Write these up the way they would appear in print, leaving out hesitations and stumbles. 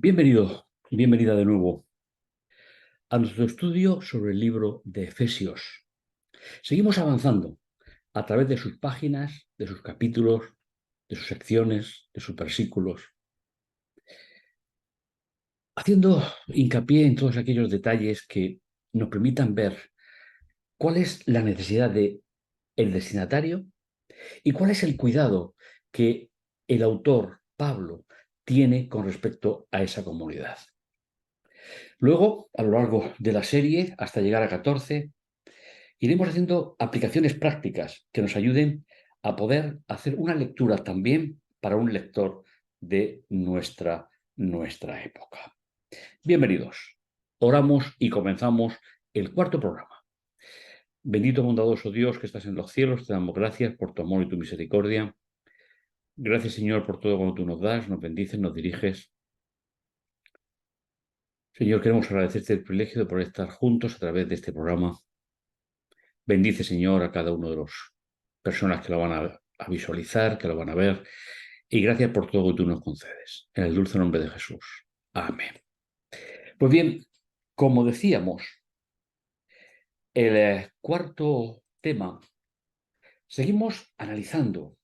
Bienvenido y bienvenida de nuevo a nuestro estudio sobre el libro de Efesios. Seguimos avanzando a través de sus páginas, de sus capítulos, de sus secciones, de sus versículos, haciendo hincapié en todos aquellos detalles que nos permitan ver cuál es la necesidad del destinatario y cuál es el cuidado que el autor, Pablo, tiene con respecto a esa comunidad. Luego, a lo largo de la serie, hasta llegar a 14, iremos haciendo aplicaciones prácticas que nos ayuden a poder hacer una lectura también para un lector de nuestra época. Bienvenidos. Oramos y comenzamos el cuarto programa. Bendito bondadoso Dios que estás en los cielos, te damos gracias por tu amor y tu misericordia. Gracias, Señor, por todo cuanto tú nos das, nos bendices, nos diriges. Señor, queremos agradecerte el privilegio de poder estar juntos a través de este programa. Bendice, Señor, a cada uno de las personas que lo van a visualizar, que lo van a ver. Y gracias por todo lo que tú nos concedes. En el dulce nombre de Jesús. Amén. Pues bien, como decíamos, el cuarto tema, seguimos analizando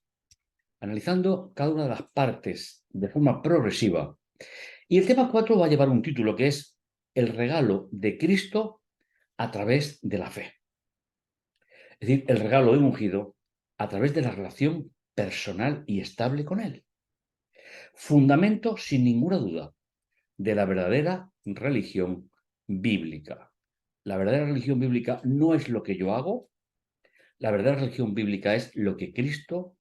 cada una de las partes de forma progresiva. Y el tema 4 va a llevar un título que es el regalo de Cristo a través de la fe. Es decir, el regalo del ungido a través de la relación personal y estable con él. Fundamento, sin ninguna duda, de la verdadera religión bíblica. La verdadera religión bíblica no es lo que yo hago, la verdadera religión bíblica es lo que Cristo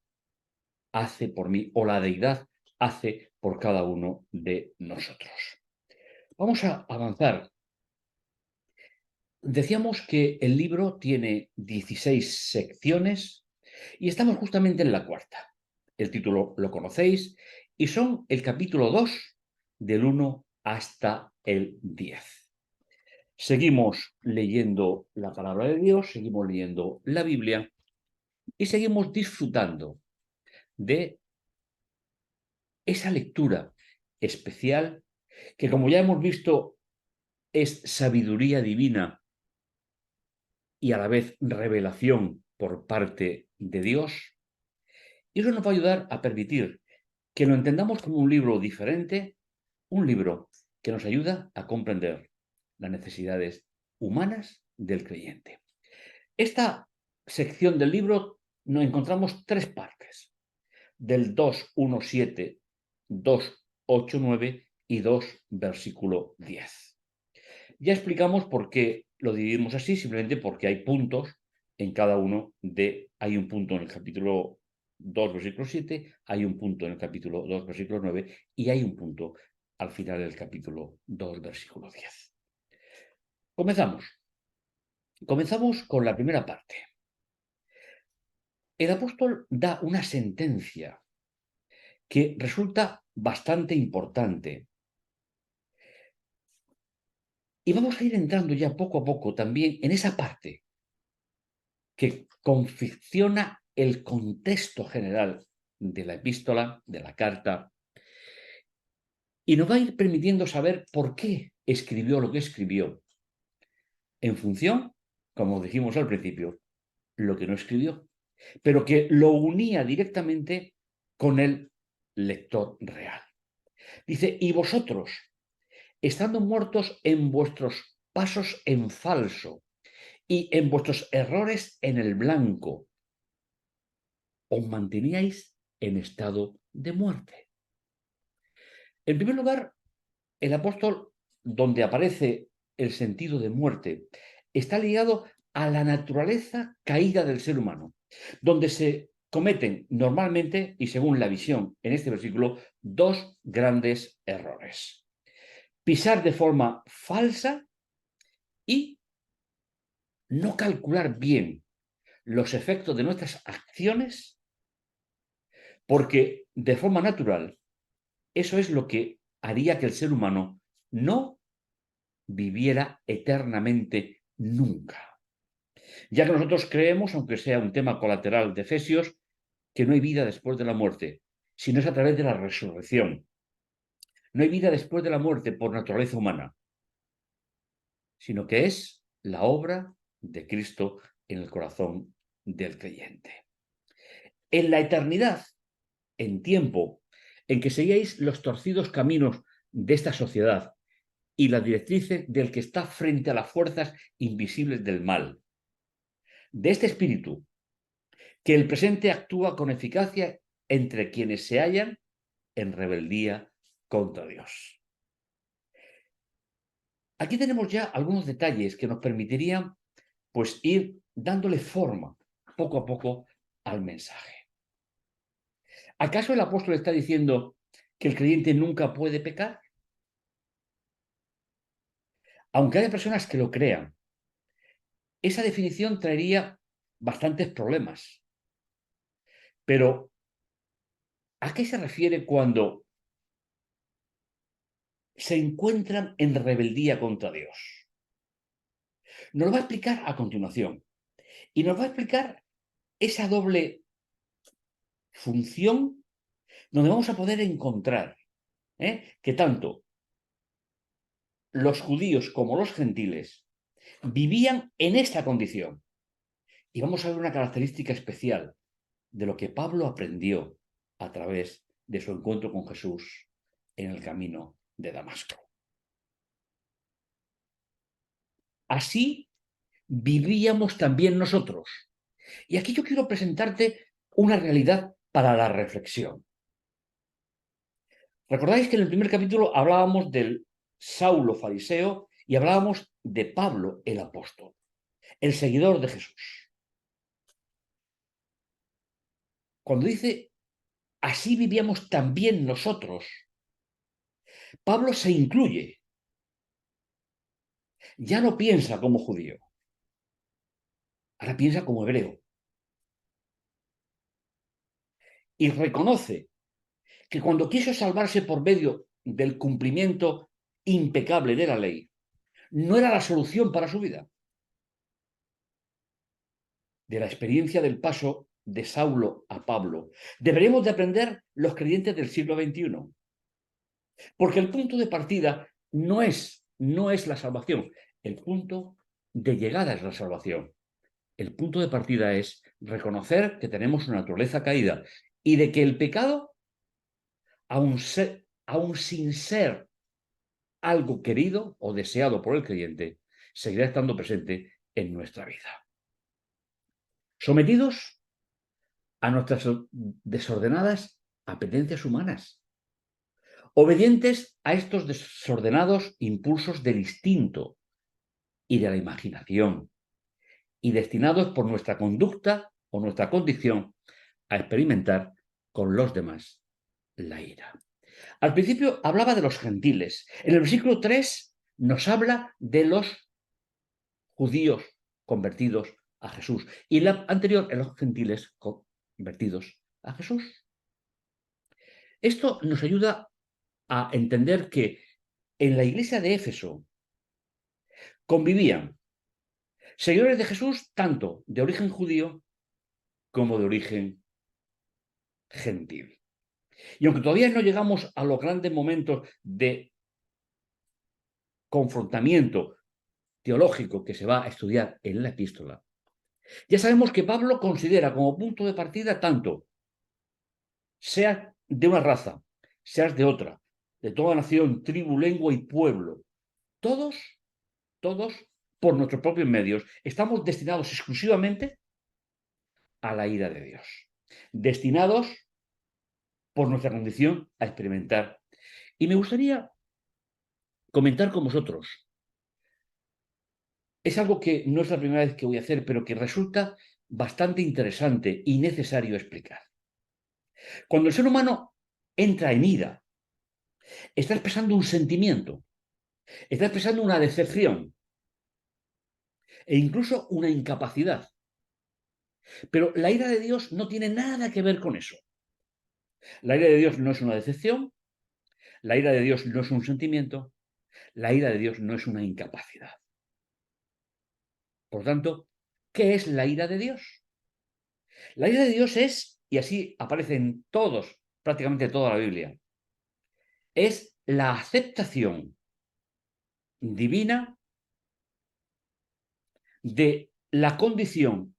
hace por mí o la deidad hace por cada uno de nosotros. Vamos a avanzar. Decíamos que el libro tiene 16 secciones y estamos justamente en la cuarta. El título lo conocéis y son el capítulo 2 del 1 hasta el 10. Seguimos leyendo la palabra de Dios, seguimos leyendo la Biblia y seguimos disfrutando de esa lectura especial que, como ya hemos visto, es sabiduría divina y a la vez revelación por parte de Dios. Y eso nos va a ayudar a permitir que lo entendamos como un libro diferente, un libro que nos ayuda a comprender las necesidades humanas del creyente. Esta sección del libro nos encontramos tres partes, del 2:1-7, 2:8-9 y 2, versículo 10. Ya explicamos por qué lo dividimos así, simplemente porque hay puntos en cada uno de... Hay un punto en el capítulo 2, versículo 7, hay un punto en el capítulo 2, versículo 9 y hay un punto al final del capítulo 2, versículo 10. Comenzamos con la primera parte. El apóstol da una sentencia que resulta bastante importante. Y vamos a ir entrando ya poco a poco también en esa parte que confecciona el contexto general de la epístola, de la carta, y nos va a ir permitiendo saber por qué escribió lo que escribió, en función, como dijimos al principio, lo que no escribió, pero que lo unía directamente con el lector real. Dice, y vosotros, estando muertos en vuestros pasos en falso y en vuestros errores en el blanco, os manteníais en estado de muerte. En primer lugar, el apóstol, donde aparece el sentido de muerte, está ligado a la naturaleza caída del ser humano, donde se cometen normalmente, y según la visión en este versículo, dos grandes errores. Pisar de forma falsa y no calcular bien los efectos de nuestras acciones, porque de forma natural eso es lo que haría que el ser humano no viviera eternamente nunca. Ya que nosotros creemos, aunque sea un tema colateral de Efesios, que no hay vida después de la muerte, sino es a través de la resurrección. no hay vida después de la muerte por naturaleza humana, sino que es la obra de Cristo en el corazón del creyente. En la eternidad, en tiempo en que seguíais los torcidos caminos de esta sociedad y las directrices del que está frente a las fuerzas invisibles del mal, de este espíritu, que el presente actúa con eficacia entre quienes se hallan en rebeldía contra Dios. Aquí tenemos ya algunos detalles que nos permitirían pues ir dándole forma poco a poco al mensaje. ¿Acaso el apóstol está diciendo que el creyente nunca puede pecar? Aunque haya personas que lo crean, esa definición traería bastantes problemas. Pero, ¿a qué se refiere cuando se encuentran en rebeldía contra Dios? Nos lo va a explicar a continuación. Y nos va a explicar esa doble función donde vamos a poder encontrar que tanto los judíos como los gentiles vivían en esta condición. Y vamos a ver una característica especial de lo que Pablo aprendió a través de su encuentro con Jesús en el camino de Damasco. Así vivíamos también nosotros. Y aquí yo quiero presentarte una realidad para la reflexión. Recordáis que en el primer capítulo hablábamos del Saulo fariseo y hablábamos de Pablo el apóstol, el seguidor de Jesús. Cuando dice, así vivíamos también nosotros, Pablo se incluye. Ya no piensa como judío, ahora piensa como hebreo. Y reconoce que cuando quiso salvarse por medio del cumplimiento impecable de la ley, no era la solución para su vida. De la experiencia del paso de Saulo a Pablo, deberemos de aprender los creyentes del siglo XXI. Porque el punto de partida no es la salvación, el punto de llegada es la salvación. El punto de partida es reconocer que tenemos una naturaleza caída y de que el pecado, aun sin ser algo querido o deseado por el creyente, seguirá estando presente en nuestra vida. Sometidos a nuestras desordenadas apetencias humanas, obedientes a estos desordenados impulsos del instinto y de la imaginación, y destinados por nuestra conducta o nuestra condición a experimentar con los demás la ira. Al principio hablaba de los gentiles. En el versículo 3 nos habla de los judíos convertidos a Jesús. Y la anterior en los gentiles convertidos a Jesús. Esto nos ayuda a entender que en la iglesia de Éfeso convivían seguidores de Jesús tanto de origen judío como de origen gentil. Y aunque todavía no llegamos a los grandes momentos de confrontamiento teológico que se va a estudiar en la epístola, ya sabemos que Pablo considera como punto de partida tanto, seas de una raza, seas de otra, de toda nación, tribu, lengua y pueblo, todos, por nuestros propios medios, estamos destinados exclusivamente a la ira de Dios. Destinados por nuestra condición a experimentar. Y me gustaría comentar con vosotros. Es algo que no es la primera vez que voy a hacer, pero que resulta bastante interesante y necesario explicar. Cuando el ser humano entra en ira, está expresando un sentimiento, está expresando una decepción e incluso una incapacidad. Pero la ira de Dios no tiene nada que ver con eso. La ira de Dios no es una decepción, la ira de Dios no es un sentimiento, la ira de Dios no es una incapacidad. Por tanto, ¿qué es la ira de Dios? La ira de Dios es, y así aparece en prácticamente toda la Biblia, es la aceptación divina de la condición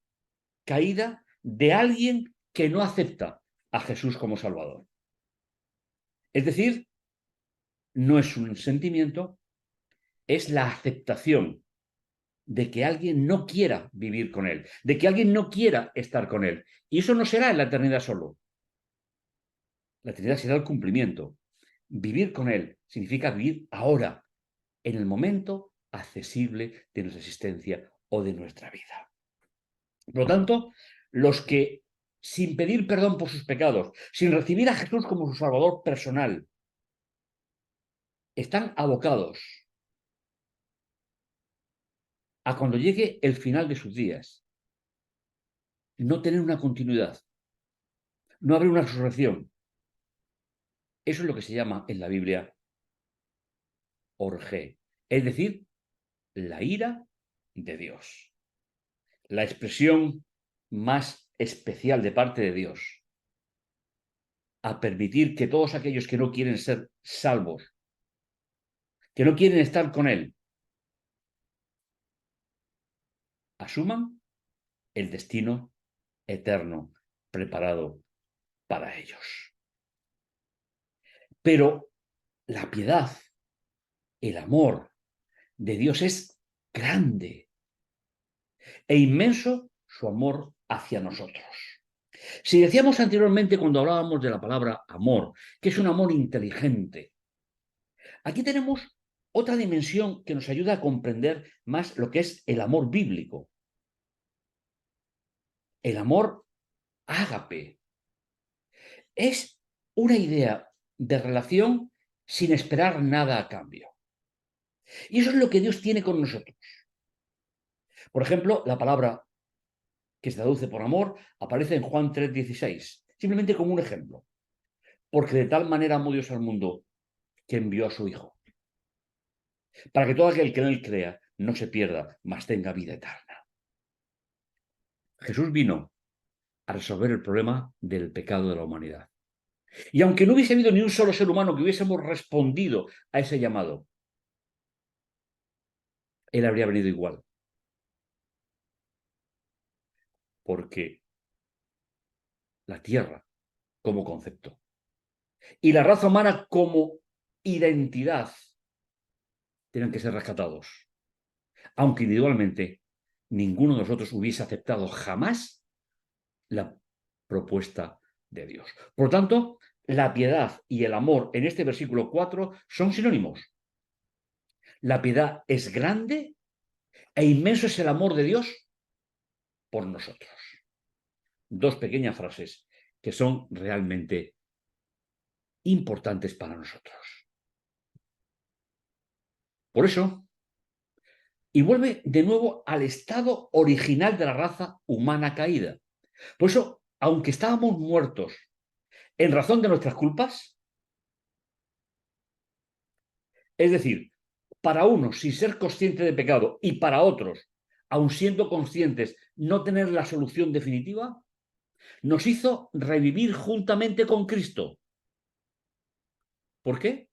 caída de alguien que no acepta a Jesús como Salvador. Es decir, no es un sentimiento, es la aceptación de que alguien no quiera vivir con él, de que alguien no quiera estar con él. Y eso no será en la eternidad solo. La eternidad será el cumplimiento. Vivir con él significa vivir ahora, en el momento accesible de nuestra existencia o de nuestra vida. Por lo tanto, los que, sin pedir perdón por sus pecados, sin recibir a Jesús como su Salvador personal, están abocados a cuando llegue el final de sus días, no tener una continuidad, no haber una resurrección. Eso es lo que se llama en la Biblia orgé, es decir, la ira de Dios. La expresión más especial de parte de Dios a permitir que todos aquellos que no quieren ser salvos, que no quieren estar con Él, asuman el destino eterno preparado para ellos. Pero la piedad, el amor de Dios es grande e inmenso su amor hacia nosotros. Si decíamos anteriormente cuando hablábamos de la palabra amor, que es un amor inteligente, aquí tenemos otra dimensión que nos ayuda a comprender más lo que es el amor bíblico. El amor ágape es una idea de relación sin esperar nada a cambio. Y eso es lo que Dios tiene con nosotros. Por ejemplo, la palabra que se traduce por amor aparece en Juan 3:16, simplemente como un ejemplo. Porque de tal manera amó Dios al mundo que envió a su Hijo, para que todo aquel que en él crea no se pierda, mas tenga vida eterna. Jesús vino a resolver el problema del pecado de la humanidad. Y aunque no hubiese habido ni un solo ser humano que hubiésemos respondido a ese llamado, Él habría venido igual. Porque la tierra como concepto y la raza humana como identidad tienen que ser rescatados. Aunque individualmente ninguno de nosotros hubiese aceptado jamás la propuesta de Dios. Por lo tanto, la piedad y el amor en este versículo 4 son sinónimos. La piedad es grande e inmenso es el amor de Dios por nosotros. Dos pequeñas frases que son realmente importantes para nosotros. Por eso, y vuelve de nuevo al estado original de la raza humana caída. Por eso, aunque estábamos muertos en razón de nuestras culpas, es decir, para unos sin ser consciente de pecado y para otros, aun siendo conscientes, no tener la solución definitiva, nos hizo revivir juntamente con Cristo. ¿Por qué?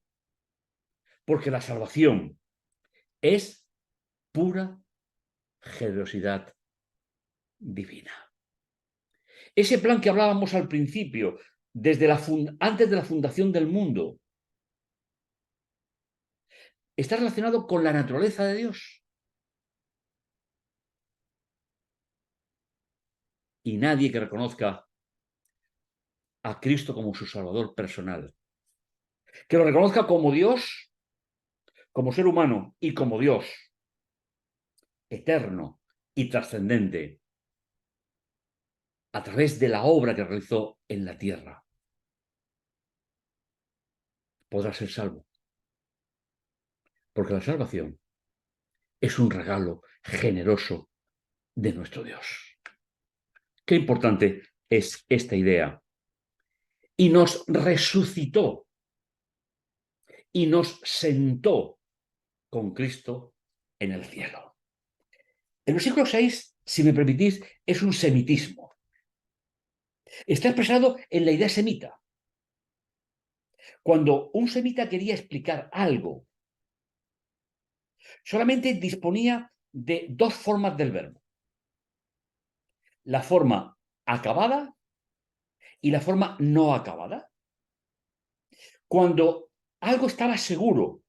Porque la salvación es pura generosidad divina. Ese plan que hablábamos al principio, antes de la fundación del mundo, está relacionado con la naturaleza de Dios. Y nadie que reconozca a Cristo como su Salvador personal, que lo reconozca como Dios, como ser humano y como Dios, eterno y trascendente, a través de la obra que realizó en la tierra, podrá ser salvo. Porque la salvación es un regalo generoso de nuestro Dios. Qué importante es esta idea. Y nos resucitó y nos sentó con Cristo en el cielo. El versículo 6, si me permitís, es un semitismo. Está expresado en la idea semita. Cuando un semita quería explicar algo, solamente disponía de dos formas del verbo. La forma acabada y la forma no acabada. Cuando algo estaba seguro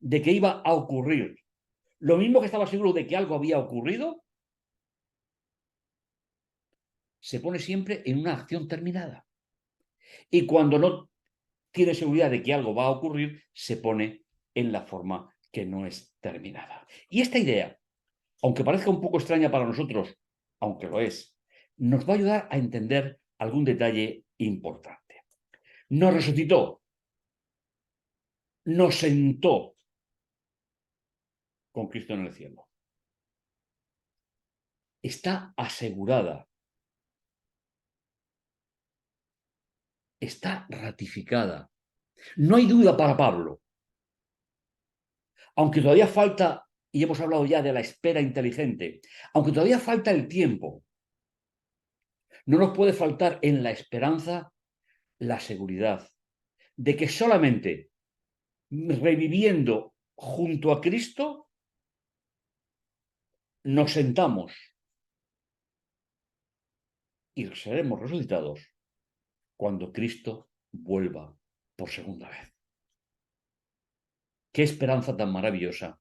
de que iba a ocurrir, lo mismo que estaba seguro de que algo había ocurrido, se pone siempre en una acción terminada. Y cuando no tiene seguridad de que algo va a ocurrir, se pone en la forma que no es terminada. Y esta idea, aunque parezca un poco extraña para nosotros, aunque lo es, nos va a ayudar a entender algún detalle importante. Nos resucitó, nos sentó con Cristo en el cielo. Está asegurada, está ratificada. No hay duda para Pablo. Aunque todavía falta, y hemos hablado ya de la espera inteligente, aunque todavía falta el tiempo, no nos puede faltar en la esperanza la seguridad de que solamente reviviendo junto a Cristo nos sentamos y seremos resucitados cuando Cristo vuelva por segunda vez. Qué esperanza tan maravillosa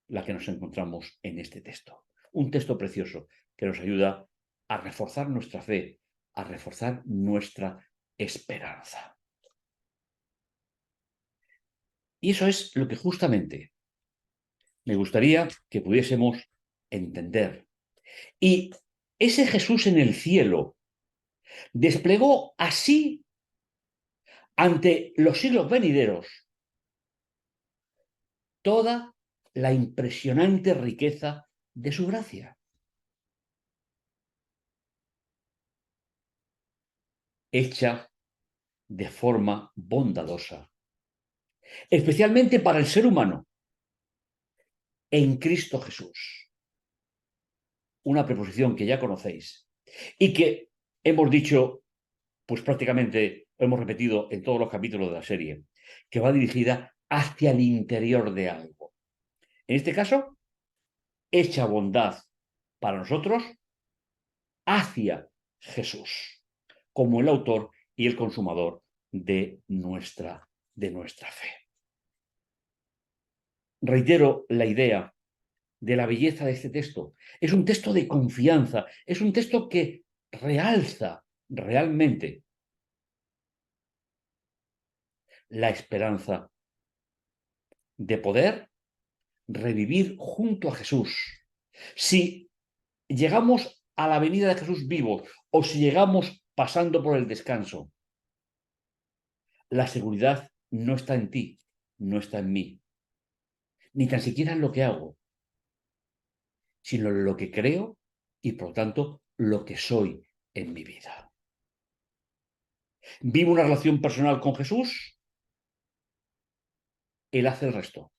la que nos encontramos en este texto. Un texto precioso que nos ayuda a reforzar nuestra fe, a reforzar nuestra esperanza. Y eso es lo que justamente me gustaría que pudiésemos entender. Y ese Jesús en el cielo desplegó así ante los siglos venideros toda la impresionante riqueza de su gracia, hecha de forma bondadosa, especialmente para el ser humano, en Cristo Jesús. Una preposición que ya conocéis y que hemos dicho, pues prácticamente hemos repetido en todos los capítulos de la serie, que va dirigida hacia el interior de algo. En este caso, hecha bondad para nosotros hacia Jesús, como el autor y el consumador de nuestra fe. Reitero la idea de la belleza de este texto. Es un texto de confianza, es un texto que realza realmente la esperanza de poder revivir junto a Jesús. Si llegamos a la venida de Jesús vivo o si llegamos pasando por el descanso, la seguridad no está en ti, no está en mí, ni tan siquiera en lo que hago, sino en lo que creo y, por lo tanto, lo que soy en mi vida. Vivo una relación personal con Jesús, Él hace el resto.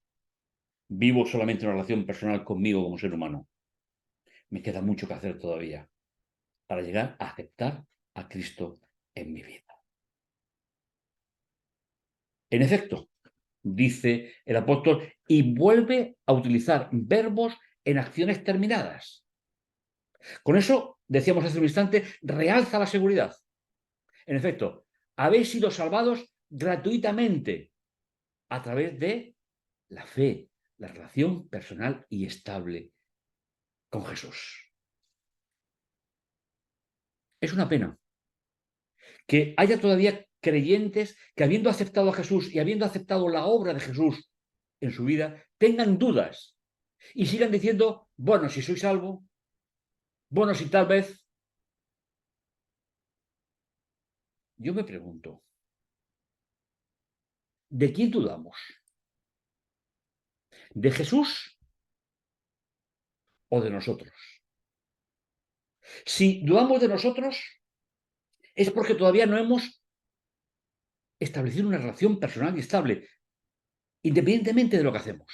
Vivo solamente una relación personal conmigo como ser humano. Me queda mucho que hacer todavía para llegar a aceptar a Cristo en mi vida. En efecto, dice el apóstol, y vuelve a utilizar verbos en acciones terminadas. Con eso, decíamos hace un instante, realza la seguridad. En efecto, habéis sido salvados gratuitamente a través de la fe, la relación personal y estable con Jesús. Es una pena que haya todavía creyentes que, habiendo aceptado a Jesús y habiendo aceptado la obra de Jesús en su vida, tengan dudas y sigan diciendo, bueno, si soy salvo, bueno, si tal vez. Yo me pregunto, ¿de quién dudamos? ¿De Jesús o de nosotros? Si dudamos de nosotros, es porque todavía no hemos establecido una relación personal y estable, independientemente de lo que hacemos.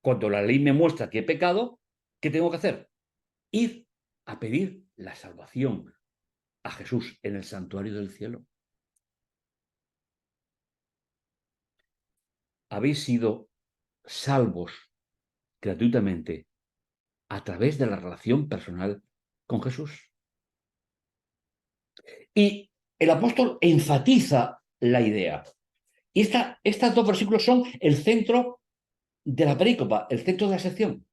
Cuando la ley me muestra que he pecado, ¿qué tengo que hacer? Ir a pedir la salvación a Jesús en el santuario del cielo. habéis sido salvos gratuitamente a través de la relación personal con Jesús. Y el apóstol enfatiza la idea. Y estos dos versículos son el centro de la perícopa, el centro de la sección.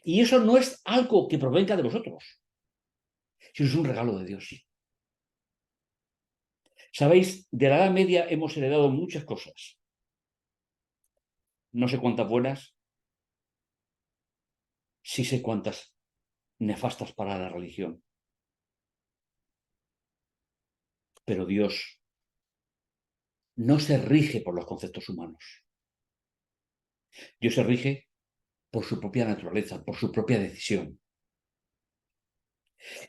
Y eso no es algo que provenga de vosotros, sino es un regalo de Dios. Sabéis, de la Edad Media hemos heredado muchas cosas. No sé cuántas buenas, sí sé cuántas nefastas para la religión. Pero Dios no se rige por los conceptos humanos. Dios se rige por su propia naturaleza, por su propia decisión.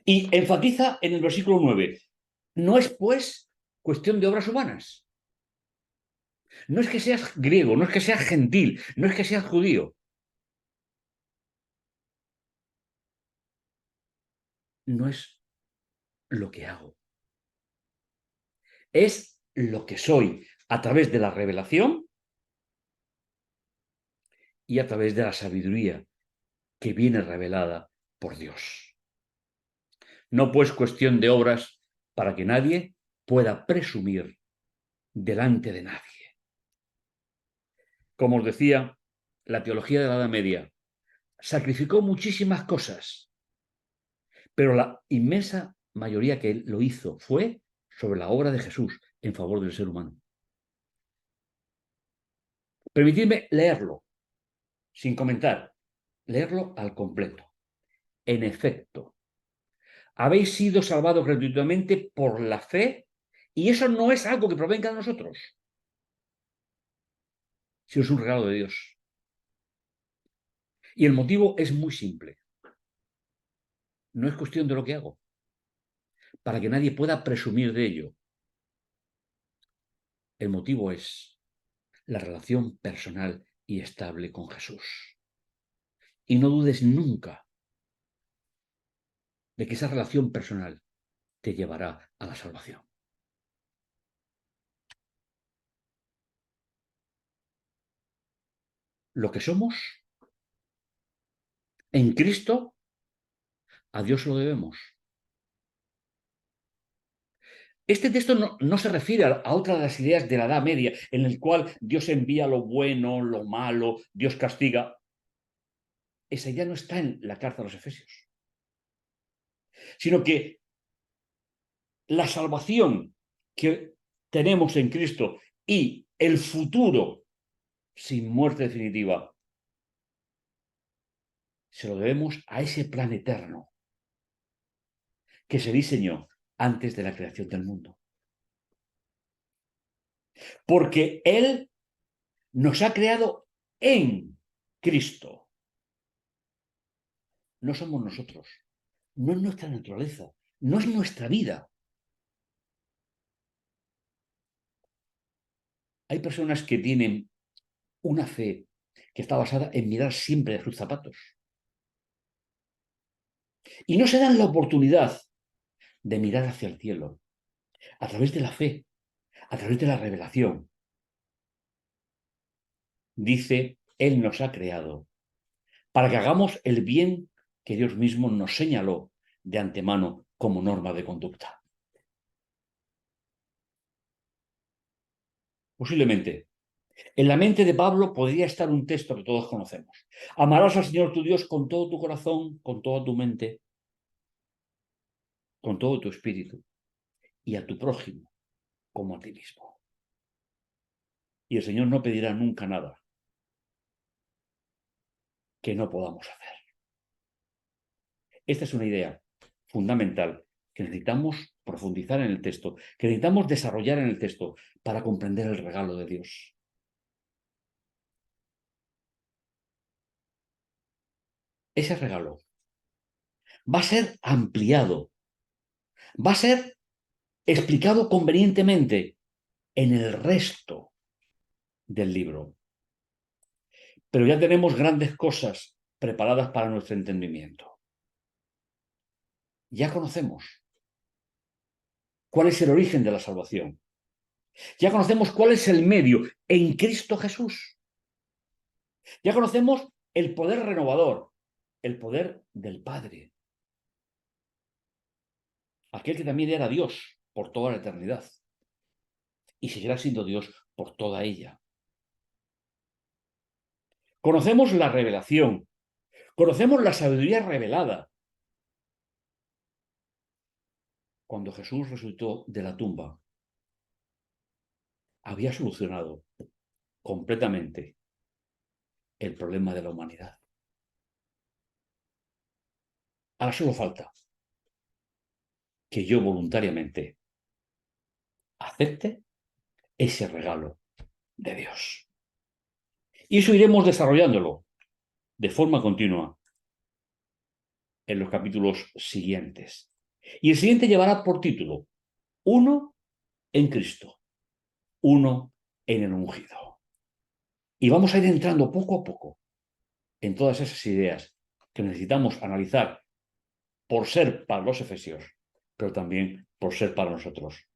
Y enfatiza en el versículo 9, no es pues cuestión de obras humanas. No es que seas griego, no es que seas gentil, no es que seas judío. No es lo que hago. Es lo que soy a través de la revelación y a través de la sabiduría que viene revelada por Dios. No pues cuestión de obras para que nadie pueda presumir delante de nadie. Como os decía, la teología de la Edad Media sacrificó muchísimas cosas, pero la inmensa mayoría que lo hizo fue sobre la obra de Jesús en favor del ser humano. Permitidme leerlo, sin comentar, leerlo al completo. En efecto, habéis sido salvados gratuitamente por la fe, y eso no es algo que provenga de nosotros, sino es un regalo de Dios. Y el motivo es muy simple. No es cuestión de lo que hago, para que nadie pueda presumir de ello. El motivo es la relación personal y estable con Jesús. Y no dudes nunca de que esa relación personal te llevará a la salvación. Lo que somos en Cristo, a Dios lo debemos. Este texto no se refiere a otra de las ideas de la Edad Media, en el cual Dios envía lo bueno, lo malo, Dios castiga. Esa idea no está en la carta a los Efesios, sino que la salvación que tenemos en Cristo y el futuro sin muerte definitiva se lo debemos a ese plan eterno que se diseñó antes de la creación del mundo. Porque Él nos ha creado en Cristo. No somos nosotros, no es nuestra naturaleza, no es nuestra vida. Hay personas que tienen una fe que está basada en mirar siempre a sus zapatos. Y no se dan la oportunidad de mirar hacia el cielo, a través de la fe, a través de la revelación. Dice, Él nos ha creado para que hagamos el bien que Dios mismo nos señaló de antemano como norma de conducta. Posiblemente, en la mente de Pablo podría estar un texto que todos conocemos. Amarás al Señor tu Dios con todo tu corazón, con toda tu mente, con todo tu espíritu, y a tu prójimo como a ti mismo. Y el Señor no pedirá nunca nada que no podamos hacer. Esta es una idea fundamental que necesitamos profundizar en el texto, que necesitamos desarrollar en el texto para comprender el regalo de Dios. Ese regalo va a ser ampliado, va a ser explicado convenientemente en el resto del libro. Pero ya tenemos grandes cosas preparadas para nuestro entendimiento. Ya conocemos cuál es el origen de la salvación. Ya conocemos cuál es el medio en Cristo Jesús. Ya conocemos el poder renovador, el poder del Padre. Aquel que también era Dios por toda la eternidad y seguirá siendo Dios por toda ella. Conocemos la revelación, conocemos la sabiduría revelada. Cuando Jesús resucitó de la tumba, había solucionado completamente el problema de la humanidad. Ahora solo falta que yo voluntariamente acepte ese regalo de Dios. Y eso iremos desarrollándolo de forma continua en los capítulos siguientes. Y el siguiente llevará por título: Uno en Cristo, uno en el ungido. Y vamos a ir entrando poco a poco en todas esas ideas que necesitamos analizar por ser para los efesios, pero también por ser para nosotros.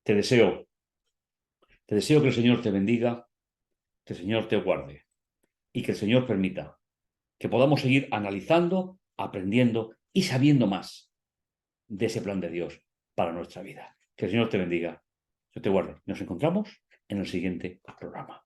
Te deseo que el Señor te bendiga, que el Señor te guarde y que el Señor permita que podamos seguir analizando, aprendiendo y sabiendo más de ese plan de Dios para nuestra vida. Que el Señor te bendiga, que te guarde. Nos encontramos en el siguiente programa.